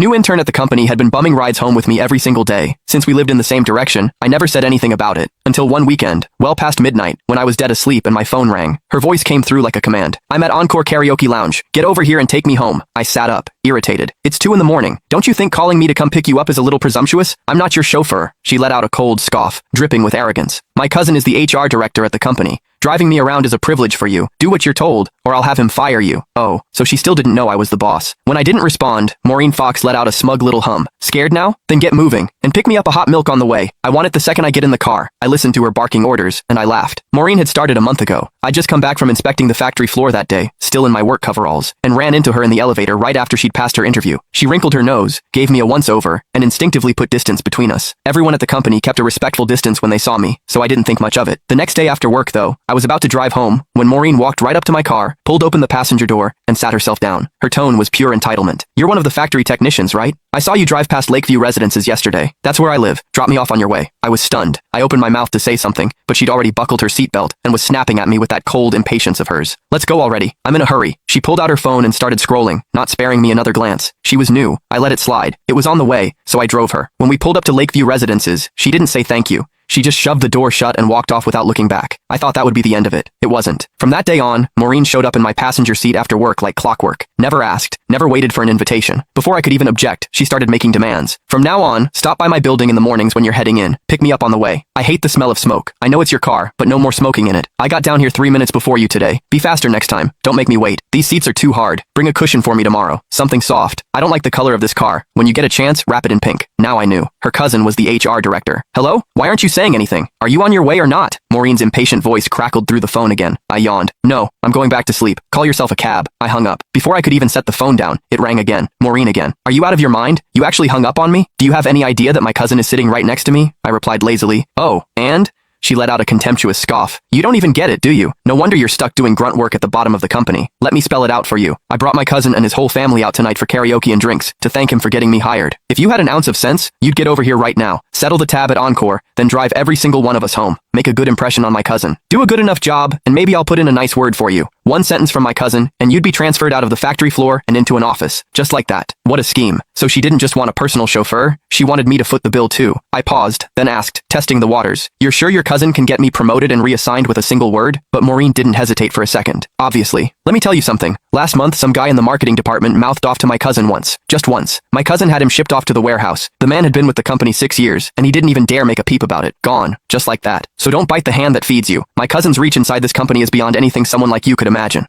New intern at the company had been bumming rides home with me every single day. Since we lived in the same direction, I never said anything about it. Until one weekend, well past midnight, when I was dead asleep and my phone rang. Her voice came through like a command. "I'm at Encore Karaoke Lounge. Get over here and take me home." I sat up, irritated. "It's 2 in the morning. Don't you think calling me to come pick you up is a little presumptuous? I'm not your chauffeur." She let out a cold scoff, dripping with arrogance. "My cousin is the HR director at the company. Driving me around is a privilege for you. Do what you're told, or I'll have him fire you." Oh, so she still didn't know I was the boss. When I didn't respond, Maureen Fox let out a smug little hum. "Scared now? Then get moving, and pick me up a hot milk on the way. I want it the second I get in the car." I listened to her barking orders, and I laughed. Maureen had started a month ago. I'd just come back from inspecting the factory floor that day, still in my work coveralls, and ran into her in the elevator right after she'd passed her interview. She wrinkled her nose, gave me a once-over, and instinctively put distance between us. Everyone at the company kept a respectful distance when they saw me, so I didn't think much of it. The next day after work, though, I was about to drive home when Maureen walked right up to my car, pulled open the passenger door, and sat herself down. Her tone was pure entitlement. "You're one of the factory technicians, right? I saw you drive past Lakeview Residences yesterday. That's where I live. Drop me off on your way." I was stunned. I opened my mouth to say something, but she'd already buckled her seatbelt and was snapping at me with that cold impatience of hers. "Let's go already. I'm in a hurry." She pulled out her phone and started scrolling, not sparing me another glance. She was new. I let it slide. It was on the way, so I drove her. When we pulled up to Lakeview Residences, she didn't say thank you. She just shoved the door shut and walked off without looking back. I thought that would be the end of it. It wasn't. From that day on, Maureen showed up in my passenger seat after work like clockwork. Never asked, never waited for an invitation. Before I could even object, she started making demands. "From now on, stop by my building in the mornings when you're heading in. Pick me up on the way. I hate the smell of smoke. I know it's your car, but no more smoking in it. I got down here 3 minutes before you today. Be faster next time. Don't make me wait. These seats are too hard. Bring a cushion for me tomorrow. Something soft. I don't like the color of this car. When you get a chance, wrap it in pink." Now I knew. Her cousin was the HR director. "Hello? Why aren't you saying anything? Are you on your way or not?" Maureen's impatient voice crackled through the phone again. I yawned. "No, I'm going back to sleep. Call yourself a cab." I hung up. Before I could even set the phone down, it rang again. Maureen again. "Are you out of your mind? You actually hung up on me? Do you have any idea that my cousin is sitting right next to me?" I replied lazily. "Oh, and?" She let out a contemptuous scoff. "You don't even get it, do you? No wonder you're stuck doing grunt work at the bottom of the company. Let me spell it out for you. I brought my cousin and his whole family out tonight for karaoke and drinks, to thank him for getting me hired. If you had an ounce of sense, you'd get over here right now, settle the tab at Encore, then drive every single one of us home. Make a good impression on my cousin. Do a good enough job, and maybe I'll put in a nice word for you. One sentence from my cousin, and you'd be transferred out of the factory floor and into an office. Just like that." What a scheme. So she didn't just want a personal chauffeur, she wanted me to foot the bill too. I paused, then asked, testing the waters, "You're sure your cousin can get me promoted and reassigned with a single word?" But Maureen didn't hesitate for a second. "Obviously. Let me tell you something. Last month, some guy in the marketing department mouthed off to my cousin once. Just once. My cousin had him shipped off to the warehouse. The man had been with the company 6 years, and he didn't even dare make a peep about it. Gone. Just like that. So don't bite the hand that feeds you. My cousin's reach inside this company is beyond anything someone like you could imagine."